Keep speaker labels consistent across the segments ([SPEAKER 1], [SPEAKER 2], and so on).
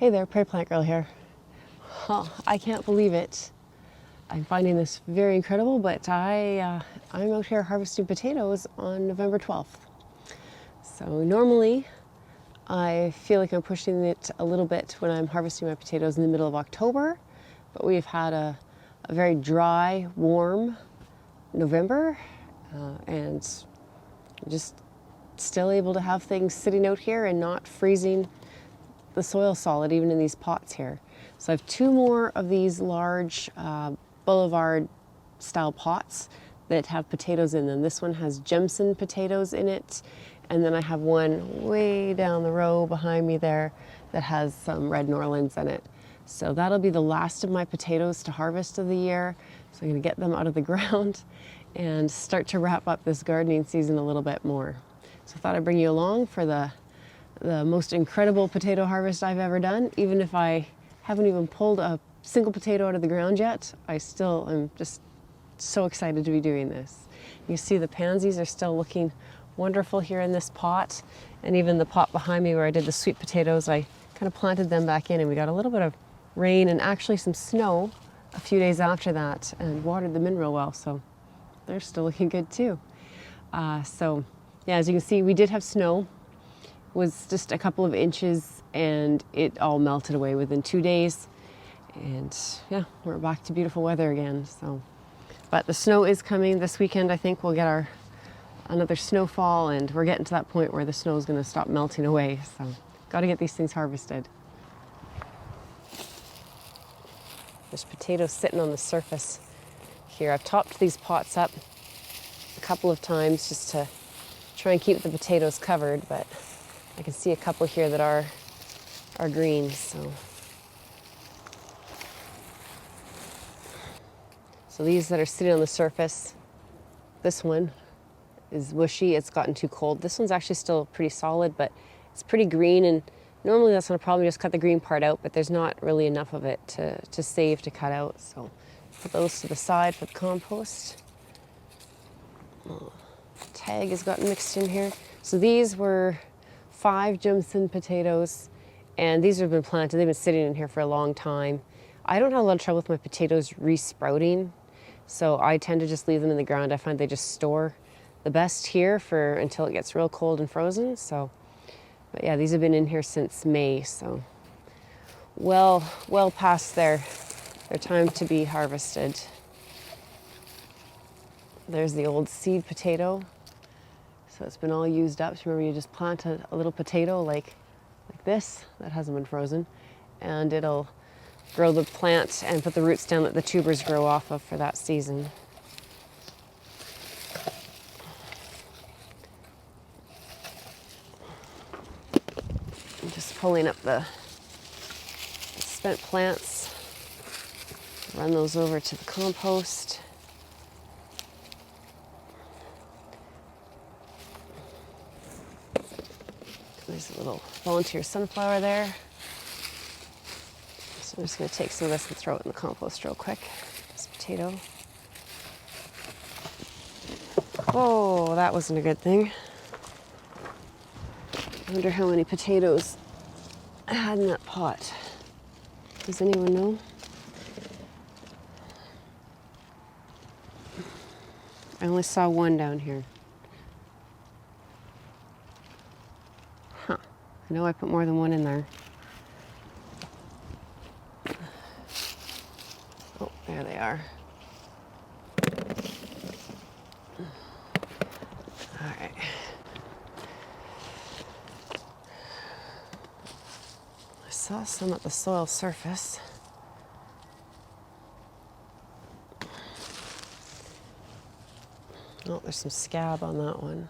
[SPEAKER 1] Hey there, Prairie Plant Girl here. I can't believe it. I'm finding this very incredible, but I'm out here harvesting potatoes on November 12th. So normally I feel like I'm pushing it a little bit when I'm harvesting my potatoes in the middle of October, but we've had a very dry, warm November, and just still able to have things sitting out here and not freezing the soil solid even in these pots here. So I have two more of these large boulevard style pots that have potatoes in them. This one has Jemson potatoes in it, and then I have one way down the row behind me there that has some red Norlands in it. So that'll be the last of my potatoes to harvest of the year. So I'm gonna get them out of the ground and start to wrap up this gardening season a little bit more. So I thought I'd bring you along for the most incredible potato harvest I've ever done. Even if I haven't even pulled a single potato out of the ground yet, I still am just so excited to be doing this. You see the pansies are still looking wonderful here in this pot, and even the pot behind me where I did the sweet potatoes, I kind of planted them back in, and we got a little bit of rain and actually some snow a few days after that and watered them in real well, so they're still looking good too. So yeah, as you can see, we did have snow. It was just a couple of inches and it all melted away within 2 days, and yeah, we're back to beautiful weather again. So, but the snow is coming this weekend. I think we'll get another snowfall, and we're getting to that point where the snow is going to stop melting away, so got to get these things harvested. There's potatoes sitting on the surface here. I've topped these pots up a couple of times just to try and keep the potatoes covered, but I can see a couple here that are green. So these that are sitting on the surface, this one is wishy. It's gotten too cold. This one's actually still pretty solid, but it's pretty green, and normally that's not a problem. You just cut the green part out, but there's not really enough of it to save to cut out. So put those to the side for the compost. Tag has gotten mixed in here. So these were 5 Jemson potatoes, and these have been planted. They've been sitting in here for a long time. I don't have a lot of trouble with my potatoes re-sprouting, so I tend to just leave them in the ground. I find they just store the best here for until it gets real cold and frozen. So, but yeah, these have been in here since May, so well past their time to be harvested. There's the old seed potato. So it's been all used up. So remember, you just plant a little potato like this that hasn't been frozen, and it'll grow the plant and put the roots down that the tubers grow off of for that season. I'm just pulling up the spent plants, run those over to the compost. There's a little volunteer sunflower there. So I'm just going to take some of this and throw it in the compost real quick. This potato. Oh, that wasn't a good thing. I wonder how many potatoes I had in that pot. Does anyone know? I only saw one down here. I know I put more than one in there. Oh, there they are. All right. I saw some at the soil surface. Oh, there's some scab on that one.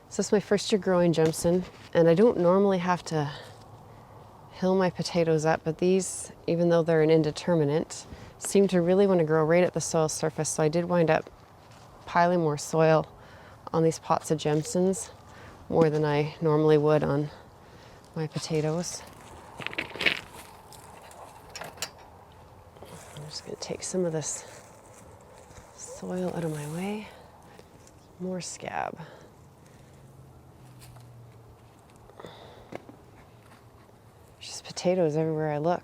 [SPEAKER 1] So this is my first year growing Jemson, and I don't normally have to hill my potatoes up, but these, even though they're an indeterminate, seem to really want to grow right at the soil surface. So I did wind up piling more soil on these pots of Jemsons, more than I normally would on my potatoes. just going to take some of this soil out of my way. More scab. There's just potatoes everywhere I look.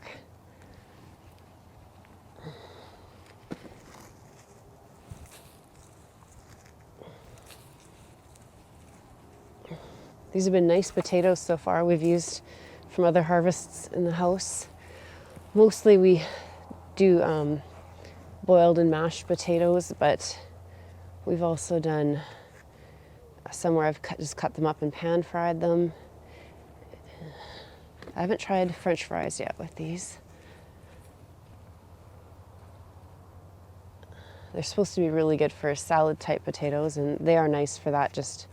[SPEAKER 1] These have been nice potatoes so far we've used from other harvests in the house. Mostly we do boiled and mashed potatoes, but we've also done some where I've just cut them up and pan fried them. I haven't tried French fries yet with these. They're supposed to be really good for salad type potatoes, and they are nice for that, just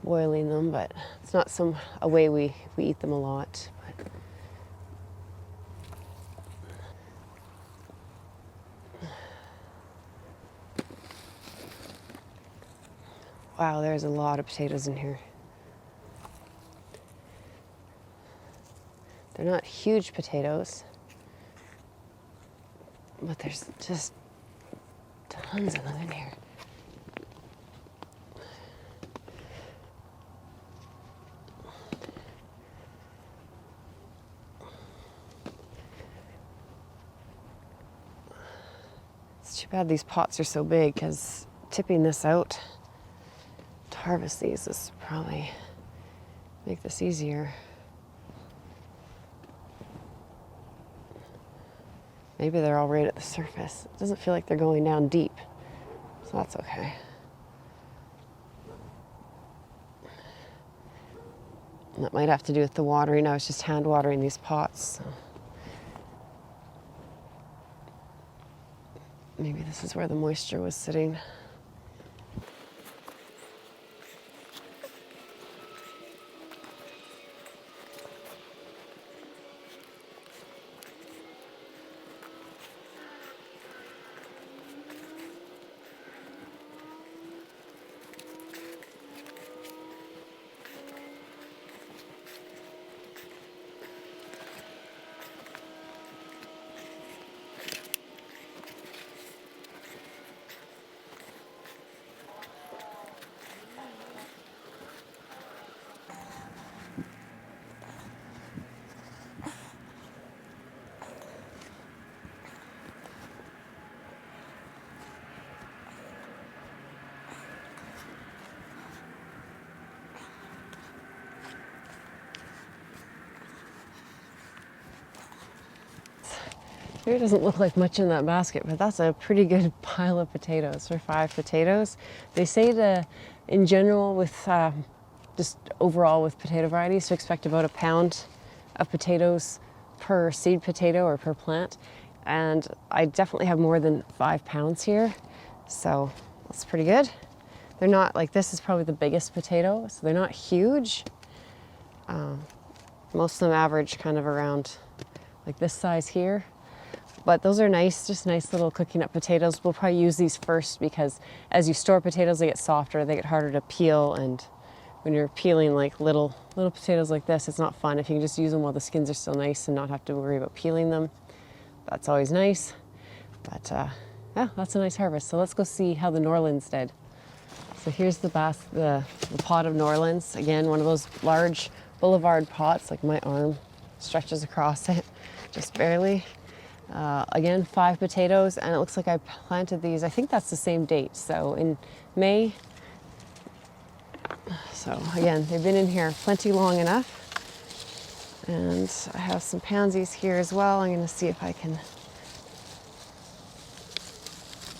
[SPEAKER 1] boiling them, but it's not a way we eat them a lot. But wow, there's a lot of potatoes in here. They're not huge potatoes, but there's just tons of them in here. It's too bad these pots are so big, because tipping this out to harvest these is probably make this easier. Maybe they're all right at the surface. It doesn't feel like they're going down deep, so that's okay. And that might have to do with the watering. I was just hand watering these pots. So maybe this is where the moisture was sitting. It doesn't look like much in that basket, but that's a pretty good pile of potatoes for 5 potatoes. They say in general with just overall with potato varieties to expect about a pound of potatoes per seed potato or per plant. And I definitely have more than 5 pounds here, so that's pretty good. They're not like, this is probably the biggest potato, so they're not huge. Most of them average kind of around like this size here. But those are nice, just nice little cooking up potatoes. We'll probably use these first because as you store potatoes, they get softer, they get harder to peel. And when you're peeling like little potatoes like this, it's not fun. If you can just use them while the skins are still nice and not have to worry about peeling them, that's always nice. But yeah, that's a nice harvest. So let's go see how the Norlands did. So here's the pot of Norlands. Again, one of those large boulevard pots, like my arm stretches across it, just barely. Again, 5 potatoes, and it looks like I planted these, I think that's the same date, so in May. So again, they've been in here plenty long enough. And I have some pansies here as well. I'm going to see if I can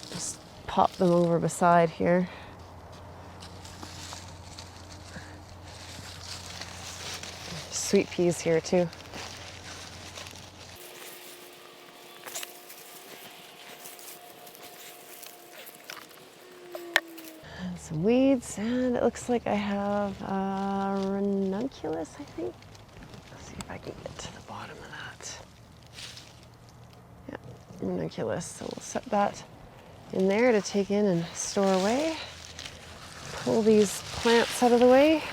[SPEAKER 1] just pop them over beside here. Sweet peas here too. Some weeds, and it looks like I have ranunculus, I think. Let's see if I can get to the bottom of that. Yeah, ranunculus. So we'll set that in there to take in and store away. Pull these plants out of the way.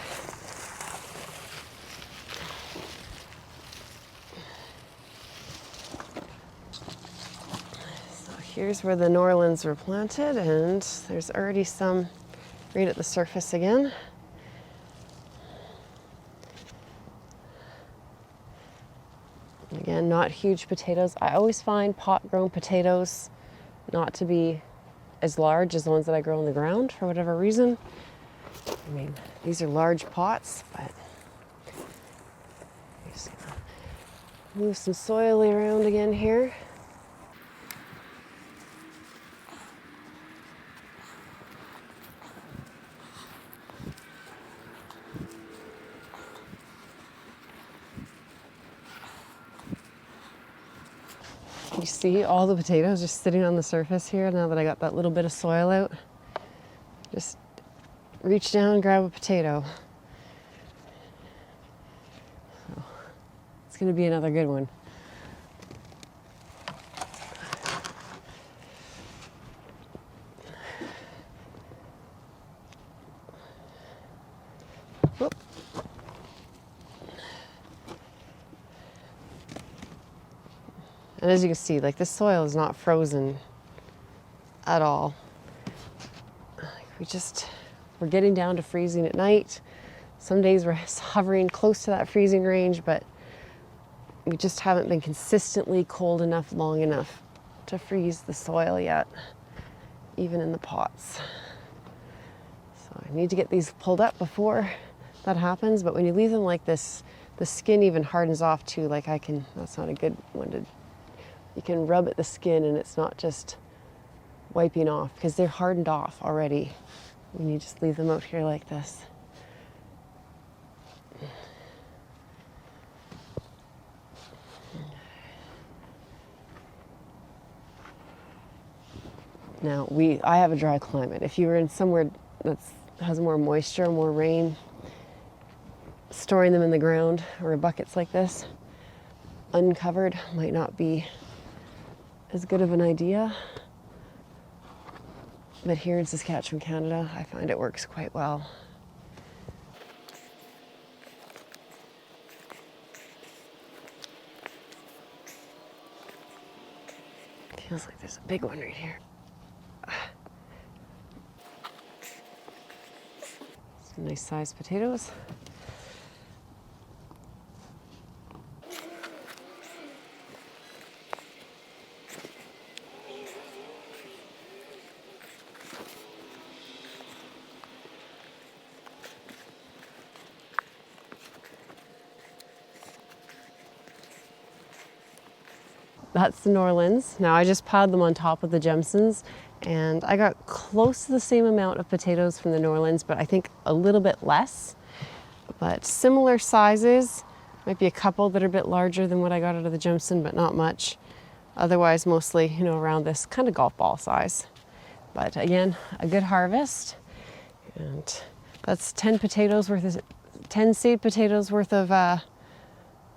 [SPEAKER 1] Here's where the Norlands were planted, and there's already some right at the surface again. Again, not huge potatoes. I always find pot-grown potatoes not to be as large as the ones that I grow in the ground for whatever reason. I mean, these are large pots, but just gonna move some soil around again here. You see all the potatoes just sitting on the surface here now that I got that little bit of soil out. Just reach down and grab a potato. So, it's going to be another good one. Whoop. And as you can see, like, this soil is not frozen at all. We're getting down to freezing at night. Some days we're hovering close to that freezing range, but we just haven't been consistently cold enough long enough to freeze the soil yet, even in the pots. So I need to get these pulled up before that happens, but when you leave them like this, the skin even hardens off too. Like that's not a good one to, you can rub at the skin and it's not just wiping off because they're hardened off already when you just leave them out here like this. Now, I have a dry climate. If you were in somewhere that has more moisture, more rain, storing them in the ground or buckets like this, uncovered, might not be as good of an idea. But here in Saskatchewan, Canada, I find it works quite well. Feels like there's a big one right here. Some nice sized potatoes. That's the Norlands. Now I just piled them on top of the Jemsons, and I got close to the same amount of potatoes from the Norlands, but I think a little bit less. But similar sizes, might be a couple that are a bit larger than what I got out of the Jemson, but not much. Otherwise, mostly, around this kind of golf ball size. But again, a good harvest, and that's 10 seed potatoes worth of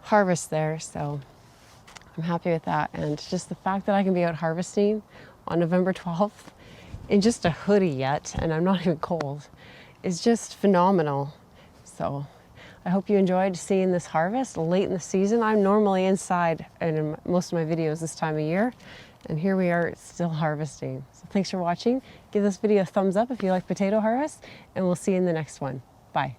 [SPEAKER 1] harvest there. So I'm happy with that, and just the fact that I can be out harvesting on November 12th in just a hoodie yet, and I'm not even cold, is just phenomenal. So I hope you enjoyed seeing this harvest late in the season. I'm normally inside in most of my videos this time of year, and here we are still harvesting. So thanks for watching. Give this video a thumbs up if you like potato harvest, and we'll see you in the next one. Bye.